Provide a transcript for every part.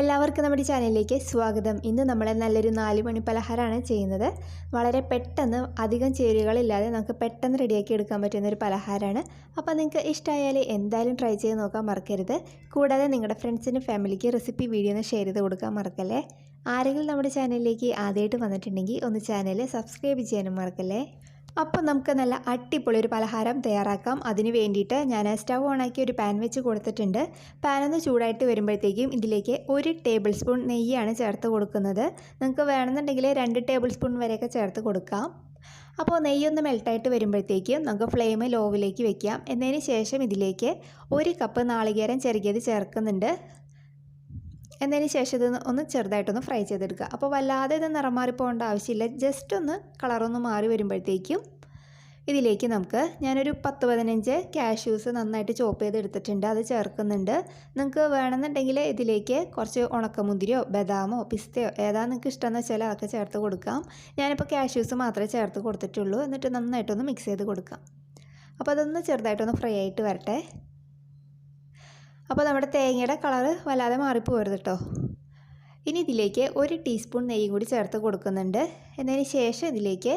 എല്ലാവർക്കും നമ്മുടെ ചാനലിലേക്ക് സ്വാഗതം. ഇന്ന് നമ്മൾ നല്ലൊരു 4 മണി പലഹാരമാണ് ചെയ്യുന്നത്. വളരെ പെട്ടെന്ന് അധികം ചേരുവകളില്ലാതെ നമുക്ക് പെട്ടെന്ന് റെഡിയാക്കി എടുക്കാൻ പറ്റുന്ന ഒരു പലഹാരമാണ്. അപ്പോൾ നിങ്ങൾക്ക് ഇഷ്ടമായാൽ എന്തായാലും ട്രൈ ചെയ്ത് നോക്കാൻ മറക്കരുത്. കൂടാതെ നിങ്ങളുടെ ഫ്രണ്ട്സിനും ഫാമിലിക്ക് റെസിപ്പി വീഡിയോ ഒന്ന് ഷെയർ ചെയ്ത് കൊടുക്കാൻ മറക്കല്ലേ. ആരെങ്കിലും നമ്മുടെ ചാനലിലേക്ക് ആദ്യമായിട്ട് വന്നിട്ടുണ്ടെങ്കിൽ ഒന്ന് ചാനൽ സബ്സ്ക്രൈബ് ചെയ്യാനും മറക്കല്ലേ. അപ്പോൾ നമുക്ക് നല്ല അടിപൊളി ഒരു പലഹാരം തയ്യാറാക്കാം. അതിന് വേണ്ടിയിട്ട് ഞാൻ സ്റ്റവ് ഓണാക്കി ഒരു പാൻ വെച്ച് കൊടുത്തിട്ടുണ്ട്. പാൻ ഒന്ന് ചൂടായിട്ട് വരുമ്പോഴത്തേക്കും ഇതിലേക്ക് 1 ടേബിൾ സ്പൂൺ നെയ്യാണ് ചേർത്ത് കൊടുക്കുന്നത്. നിങ്ങൾക്ക് വേണമെന്നുണ്ടെങ്കിൽ 2 ടേബിൾ സ്പൂൺ വരെയൊക്കെ ചേർത്ത് കൊടുക്കാം. അപ്പോൾ നെയ്യൊന്ന് മെൽട്ടായിട്ട് വരുമ്പോഴത്തേക്കും നമുക്ക് ഫ്ലെയിം ലോവിലേക്ക് വെക്കാം. എന്നതിന് ശേഷം ഇതിലേക്ക് 1 കപ്പ് നാളികേരം ചിരകിയത് ചേർക്കുന്നുണ്ട്. എന്നതിന് ശേഷം ഇത് ഒന്ന് ചെറുതായിട്ടൊന്ന് ഫ്രൈ ചെയ്തെടുക്കുക. അപ്പോൾ വല്ലാതെ ഇത് നിറം മാറി പോകേണ്ട ആവശ്യമില്ല. ജസ്റ്റ് ഒന്ന് കളറൊന്ന് മാറി വരുമ്പോഴത്തേക്കും ഇതിലേക്ക് നമുക്ക് ഞാനൊരു 10-15 കാഷ്യൂസ് നന്നായിട്ട് ചോപ്പ് ചെയ്തെടുത്തിട്ടുണ്ട്, അത് ചേർക്കുന്നുണ്ട്. നിങ്ങൾക്ക് വേണമെന്നുണ്ടെങ്കിൽ ഇതിലേക്ക് കുറച്ച് ഉണക്കമുന്തിരിയോ ബദാമോ പിസ്തയോ ഏതാണ് നിങ്ങൾക്ക് ഇഷ്ടമെന്ന് വെച്ചാൽ അതൊക്കെ ചേർത്ത് കൊടുക്കാം. ഞാനിപ്പോൾ കാഷ്യൂസ് മാത്രമേ ചേർത്ത് കൊടുത്തിട്ടുള്ളൂ. എന്നിട്ട് നന്നായിട്ടൊന്ന് മിക്സ് ചെയ്ത് കൊടുക്കാം. അപ്പോൾ അതൊന്ന് ചെറുതായിട്ടൊന്ന് ഫ്രൈ ആയിട്ട് വരട്ടെ. അപ്പോൾ നമ്മുടെ തേങ്ങയുടെ കളറ് വല്ലാതെ മാറിപ്പോകരുത് കേട്ടോ. ഇനി ഇതിലേക്ക് 1 ടീസ്പൂൺ നെയ്യും കൂടി ചേർത്ത് കൊടുക്കുന്നുണ്ട്. എന്നതിന് ശേഷം ഇതിലേക്ക്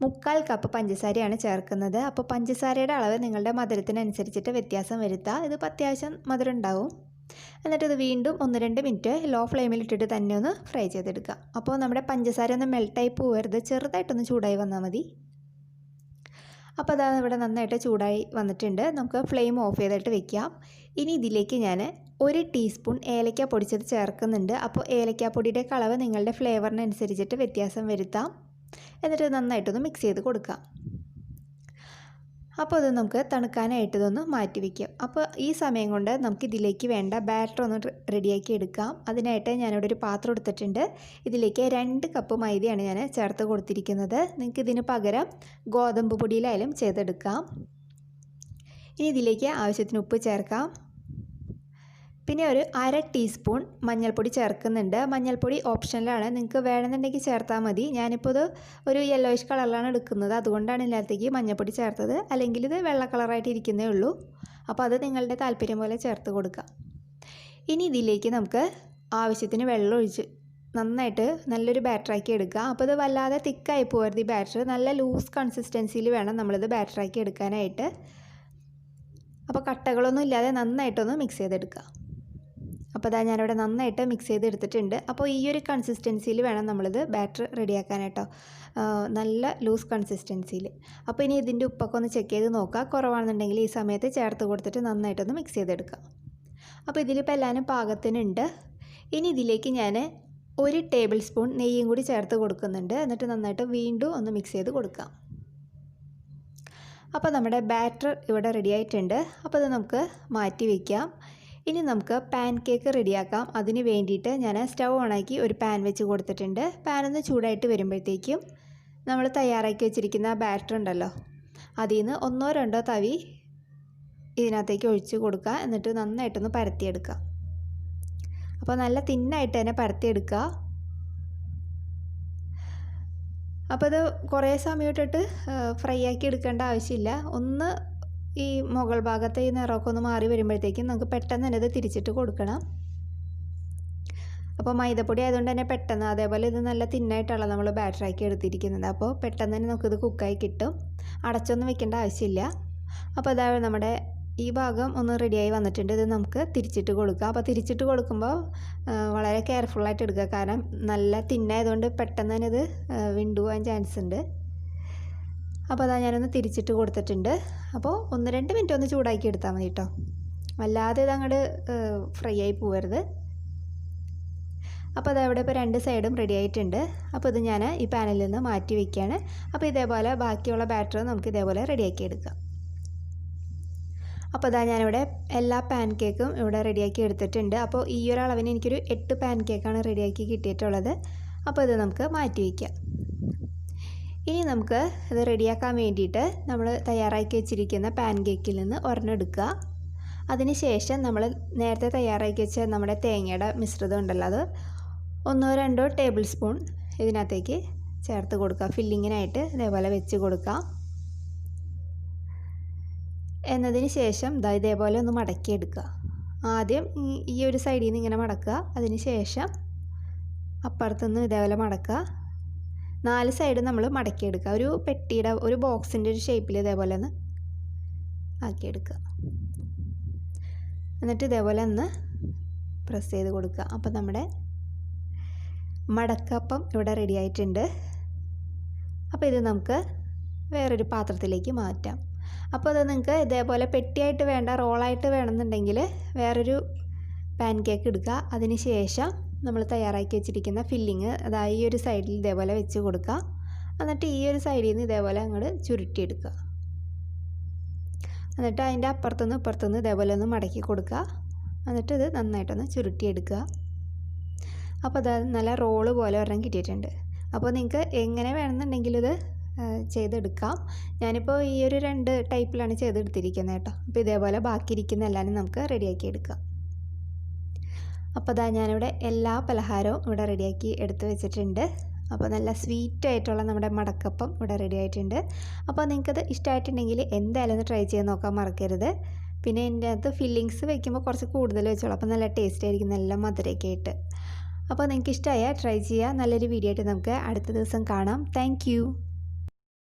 3/4 കപ്പ് പഞ്ചസാരയാണ് ചേർക്കുന്നത്. അപ്പോൾ പഞ്ചസാരയുടെ അളവ് നിങ്ങളുടെ മധുരത്തിനനുസരിച്ചിട്ട് വ്യത്യാസം വരുത്താം. ഇതിപ്പോൾ അത്യാവശ്യം മധുരം ഉണ്ടാവും. എന്നിട്ട് ഇത് വീണ്ടും 1-2 മിനിറ്റ് ലോ ഫ്ലെയിമിൽ ഇട്ടിട്ട് തന്നെ ഒന്ന് ഫ്രൈ ചെയ്തെടുക്കുക. അപ്പോൾ നമ്മുടെ പഞ്ചസാര ഒന്ന് മെൽട്ടായി പോകരുത്, ചെറുതായിട്ടൊന്ന് ചൂടായി വന്നാൽ മതി. അപ്പോൾ അതാണ് ഇവിടെ നന്നായിട്ട് ചൂടായി വന്നിട്ടുണ്ട്. നമുക്ക് ഫ്ലെയിം ഓഫ് ചെയ്തിട്ട് വെക്കാം. ഇനി ഇതിലേക്ക് ഞാൻ 1 ടീസ്പൂൺ ഏലക്ക പൊടിച്ചത് ചേർക്കുന്നുണ്ട്. അപ്പോൾ ഏലക്കാപ്പൊടിയുടെ അളവ് നിങ്ങളുടെ ഫ്ലേവറിനനുസരിച്ചിട്ട് വ്യത്യാസം വരുത്താം. എന്നിട്ട് നന്നായിട്ടൊന്ന് മിക്സ് ചെയ്ത് കൊടുക്കാം. അപ്പോൾ അത് നമുക്ക് തണുക്കാനായിട്ട് ഇതൊന്ന് മാറ്റി വയ്ക്കാം. അപ്പോൾ ഈ സമയം കൊണ്ട് നമുക്ക് ഇതിലേക്ക് വേണ്ട ബാറ്റർ ഒന്ന് റെഡിയാക്കി എടുക്കാം. അതിനായിട്ട് ഞാനിവിടെ ഒരു പാത്രം എടുത്തിട്ടുണ്ട്. ഇതിലേക്ക് 2 കപ്പ് മൈദയാണ് ഞാൻ ചേർത്ത് കൊടുത്തിരിക്കുന്നത്. നിങ്ങൾക്ക് ഇതിന് പകരം ഗോതമ്പ് പൊടിയിലായാലും ചെയ്തെടുക്കാം. ഇനി ഇതിലേക്ക് ആവശ്യത്തിന് ഉപ്പ് ചേർക്കാം. പിന്നെ ഒരു 1/2 ടീസ്പൂൺ മഞ്ഞൾപ്പൊടി ചേർക്കുന്നുണ്ട്. മഞ്ഞൾപ്പൊടി ഓപ്ഷനിലാണ്, നിങ്ങൾക്ക് വേണമെന്നുണ്ടെങ്കിൽ ചേർത്താൽ മതി. ഞാനിപ്പോൾ ഇത് ഒരു യെല്ലോയിഷ് കളറിലാണ് എടുക്കുന്നത്, അതുകൊണ്ടാണ് ഇതിനകത്തേക്ക് മഞ്ഞൾപ്പൊടി ചേർത്തത്. അല്ലെങ്കിൽ ഇത് വെള്ള കളറായിട്ട് ഇരിക്കുന്നേ ഉള്ളൂ. അപ്പോൾ അത് നിങ്ങളുടെ താല്പര്യം പോലെ ചേർത്ത് കൊടുക്കാം. ഇനി ഇതിലേക്ക് നമുക്ക് ആവശ്യത്തിന് വെള്ളം ഒഴിച്ച് നന്നായിട്ട് നല്ലൊരു ബാറ്ററാക്കി എടുക്കുക. അപ്പോൾ ഇത് വല്ലാതെ തിക്കായി പോകരുത്. ഈ ബാറ്റർ നല്ല ലൂസ് കൺസിസ്റ്റൻസിയിൽ വേണം നമ്മളിത് ബാറ്ററാക്കി എടുക്കാനായിട്ട്. അപ്പോൾ കട്ടകളൊന്നും ഇല്ലാതെ നന്നായിട്ടൊന്ന് മിക്സ് ചെയ്തെടുക്കുക. അപ്പോൾ അതാ ഞാനിവിടെ നന്നായിട്ട് മിക്സ് ചെയ്തെടുത്തിട്ടുണ്ട്. അപ്പോൾ ഈ ഒരു കൺസിസ്റ്റൻസിയിൽ വേണം നമ്മളിത് ബാറ്റർ റെഡിയാക്കാനായിട്ടോ, നല്ല ലൂസ് കൺസിസ്റ്റൻസിയിൽ. അപ്പോൾ ഇനി ഇതിൻ്റെ ഉപ്പൊക്കെ ഒന്ന് ചെക്ക് ചെയ്ത് നോക്കുക. കുറവാണെന്നുണ്ടെങ്കിൽ ഈ സമയത്ത് ചേർത്ത് കൊടുത്തിട്ട് നന്നായിട്ടൊന്ന് മിക്സ് ചെയ്തെടുക്കുക. അപ്പോൾ ഇതിലിപ്പോൾ എല്ലാവരും പാകത്തിനുണ്ട്. ഇനി ഇതിലേക്ക് ഞാൻ 1 ടേബിൾ സ്പൂൺ നെയ്യും കൂടി ചേർത്ത് കൊടുക്കുന്നുണ്ട്. എന്നിട്ട് നന്നായിട്ട് വീണ്ടും ഒന്ന് മിക്സ് ചെയ്ത് കൊടുക്കാം. അപ്പോൾ നമ്മുടെ ബാറ്റർ ഇവിടെ റെഡി ആയിട്ടുണ്ട്. അപ്പോൾ ഇത് നമുക്ക് മാറ്റി വയ്ക്കാം. ഇനി നമുക്ക് പാൻ കേക്ക് റെഡിയാക്കാം. അതിന് വേണ്ടിയിട്ട് ഞാൻ സ്റ്റവ് ഓണാക്കി ഒരു പാൻ വെച്ച് കൊടുത്തിട്ടുണ്ട്. പാനൊന്ന് ചൂടായിട്ട് വരുമ്പോഴത്തേക്കും നമ്മൾ തയ്യാറാക്കി വെച്ചിരിക്കുന്ന ബാറ്റർ ഉണ്ടല്ലോ, അതിൽ നിന്ന് 1-2 തവി ഇതിനകത്തേക്ക് ഒഴിച്ച് കൊടുക്കുക. എന്നിട്ട് നന്നായിട്ടൊന്ന് പരത്തിയെടുക്കുക. അപ്പോൾ നല്ല തിന്നായിട്ട് തന്നെ പരത്തിയെടുക്കുക. അപ്പോൾ ഇത് കുറേ സമയം ഇട്ടിട്ട് ഫ്രൈ ആക്കി എടുക്കേണ്ട ആവശ്യമില്ല. ഒന്ന് ഈ മുകൾ ഭാഗത്തെ ഈ നിറമൊക്കെ ഒന്ന് മാറി വരുമ്പോഴത്തേക്കും നമുക്ക് പെട്ടെന്ന് തന്നെ ഇത് തിരിച്ചിട്ട് കൊടുക്കണം. അപ്പോൾ മൈദപ്പൊടി ആയതുകൊണ്ട് തന്നെ പെട്ടെന്ന്, അതേപോലെ ഇത് നല്ല തിന്നായിട്ടാണ് നമ്മൾ ബാറ്ററാക്കി എടുത്തിരിക്കുന്നത്. അപ്പോൾ പെട്ടെന്ന് തന്നെ നമുക്കിത് കുക്കായി കിട്ടും. അടച്ചൊന്നും വെക്കേണ്ട ആവശ്യമില്ല. അപ്പോൾ അതായത് നമ്മുടെ ഈ ഭാഗം ഒന്ന് റെഡിയായി വന്നിട്ടുണ്ട്. ഇത് നമുക്ക് തിരിച്ചിട്ട് കൊടുക്കാം. അപ്പോൾ തിരിച്ചിട്ട് കൊടുക്കുമ്പോൾ വളരെ കെയർഫുള്ളായിട്ട് എടുക്കുക. കാരണം നല്ല തിന്നായതുകൊണ്ട് പെട്ടെന്ന് തന്നെ ഇത് വിണ്ടുപോകാൻ ചാൻസ് ഉണ്ട്. അപ്പോൾ അതാ ഞാനൊന്ന് തിരിച്ചിട്ട് കൊടുത്തിട്ടുണ്ട്. അപ്പോൾ 1-2 മിനിറ്റ് ഒന്ന് ചൂടാക്കി എടുത്താൽ മതി കേട്ടോ. വല്ലാതെ ഇത് അങ്ങോട്ട് ഫ്രൈ ആയി പോകരുത്. അപ്പോൾ അതവിടെ ഇപ്പോൾ 2 സൈഡും റെഡി ആയിട്ടുണ്ട്. അപ്പോൾ ഇത് ഞാൻ ഈ പാനിൽ നിന്ന് മാറ്റി വയ്ക്കുകയാണ്. അപ്പോൾ ഇതേപോലെ ബാക്കിയുള്ള ബാറ്റർ നമുക്ക് ഇതേപോലെ റെഡിയാക്കി എടുക്കാം. അപ്പോൾ ഇതാ ഞാനിവിടെ എല്ലാ പാൻ കേക്കും ഇവിടെ റെഡിയാക്കി എടുത്തിട്ടുണ്ട്. അപ്പോൾ ഈ ഒരു അളവിന് എനിക്കൊരു 8 പാൻ കേക്കാണ് റെഡിയാക്കി കിട്ടിയിട്ടുള്ളത്. അപ്പോൾ ഇത് നമുക്ക് മാറ്റി വയ്ക്കാം. ഇനി നമുക്ക് ഇത് റെഡിയാക്കാൻ വേണ്ടിയിട്ട് നമ്മൾ തയ്യാറാക്കി വെച്ചിരിക്കുന്ന പാൻ കേക്കിൽ നിന്ന് ഒരെണ്ണം എടുക്കുക. അതിന് ശേഷം നമ്മൾ നേരത്തെ തയ്യാറാക്കി വെച്ച നമ്മുടെ തേങ്ങയുടെ മിശ്രിതം ഉണ്ടല്ലോ, അത് 1-2 ടേബിൾ സ്പൂൺ ഇതിനകത്തേക്ക് ചേർത്ത് കൊടുക്കുക. ഫില്ലിങ്ങിനായിട്ട് ഇതേപോലെ വെച്ച് കൊടുക്കാം. എന്നതിന് ശേഷം ഇതേപോലെ ഒന്ന് മടക്കിയെടുക്കുക. ആദ്യം ഈ ഒരു സൈഡിൽ നിന്ന് ഇങ്ങനെ മടക്കുക, അതിന് ശേഷം അപ്പുറത്തുനിന്ന് ഇതേപോലെ മടക്കുക. 4 സൈഡ് നമ്മൾ മടക്കിയെടുക്കുക. ഒരു പെട്ടിയുടെ ഒരു ബോക്സിൻ്റെ ഒരു ഷേപ്പിൽ ഇതേപോലെ ഒന്ന് ആക്കിയെടുക്കുക. എന്നിട്ട് ഇതേപോലെ ഒന്ന് പ്രസ് ചെയ്ത് കൊടുക്കുക. അപ്പോൾ നമ്മുടെ മടക്കപ്പം ഇവിടെ റെഡി ആയിട്ടുണ്ട്. അപ്പോൾ ഇത് നമുക്ക് വേറൊരു പാത്രത്തിലേക്ക് മാറ്റാം. അപ്പോൾ അത് നിങ്ങൾക്ക് ഇതേപോലെ പെട്ടിയായിട്ട് വേണ്ട, റോളായിട്ട് വേണമെന്നുണ്ടെങ്കിൽ വേറൊരു പാൻ കേക്ക് എടുക്കുക. അതിന് ശേഷം നമ്മൾ തയ്യാറാക്കി വെച്ചിരിക്കുന്ന ഫില്ലിങ് അതായത് ഈ ഒരു സൈഡിൽ ഇതേപോലെ വെച്ച് കൊടുക്കുക. എന്നിട്ട് ഈ ഒരു സൈഡിൽ നിന്ന് ഇതേപോലെ അങ്ങോട്ട് ചുരുട്ടിയെടുക്കുക. എന്നിട്ട് അതിൻ്റെ അപ്പുറത്തുനിന്ന് ഇപ്പുറത്തുനിന്ന് ഇതേപോലെ ഒന്ന് മടക്കി കൊടുക്കുക. എന്നിട്ട് ഇത് നന്നായിട്ടൊന്ന് ചുരുട്ടിയെടുക്കുക. അപ്പോൾ അത് നല്ല റോള് പോലെ ഒരെണ്ണം കിട്ടിയിട്ടുണ്ട്. അപ്പോൾ നിങ്ങൾക്ക് എങ്ങനെ വേണമെന്നുണ്ടെങ്കിൽ ഇത് ചെയ്തെടുക്കാം. ഞാനിപ്പോൾ ഈ ഒരു 2 ടൈപ്പിലാണ് ചെയ്തെടുത്തിരിക്കുന്നത് കേട്ടോ. അപ്പോൾ ഇതേപോലെ ബാക്കിയിരിക്കുന്ന എല്ലാവരും നമുക്ക് റെഡിയാക്കി എടുക്കാം. അപ്പോൾ അതാ ഞാനിവിടെ എല്ലാ പലഹാരവും ഇവിടെ റെഡിയാക്കി എടുത്ത് വെച്ചിട്ടുണ്ട്. അപ്പോൾ നല്ല സ്വീറ്റായിട്ടുള്ള നമ്മുടെ മടക്കപ്പം ഇവിടെ റെഡി ആയിട്ടുണ്ട്. അപ്പോൾ നിങ്ങൾക്കത് ഇഷ്ടമായിട്ടുണ്ടെങ്കിൽ എന്തായാലും ഒന്ന് ട്രൈ ചെയ്ത് നോക്കാൻ മറക്കരുത്. പിന്നെ എൻ്റെ അകത്ത് ഫില്ലിങ്സ് വയ്ക്കുമ്പോൾ കുറച്ച് കൂടുതൽ വെച്ചോളൂ. അപ്പോൾ നല്ല ടേസ്റ്റ് ആയിരിക്കും, നല്ല മധുരമൊക്കെ ആയിട്ട്. അപ്പോൾ നിങ്ങൾക്ക് ഇഷ്ടമായാൽ ട്രൈ ചെയ്യുക. നല്ലൊരു വീഡിയോ ആയിട്ട് നമുക്ക് അടുത്ത ദിവസം കാണാം. താങ്ക്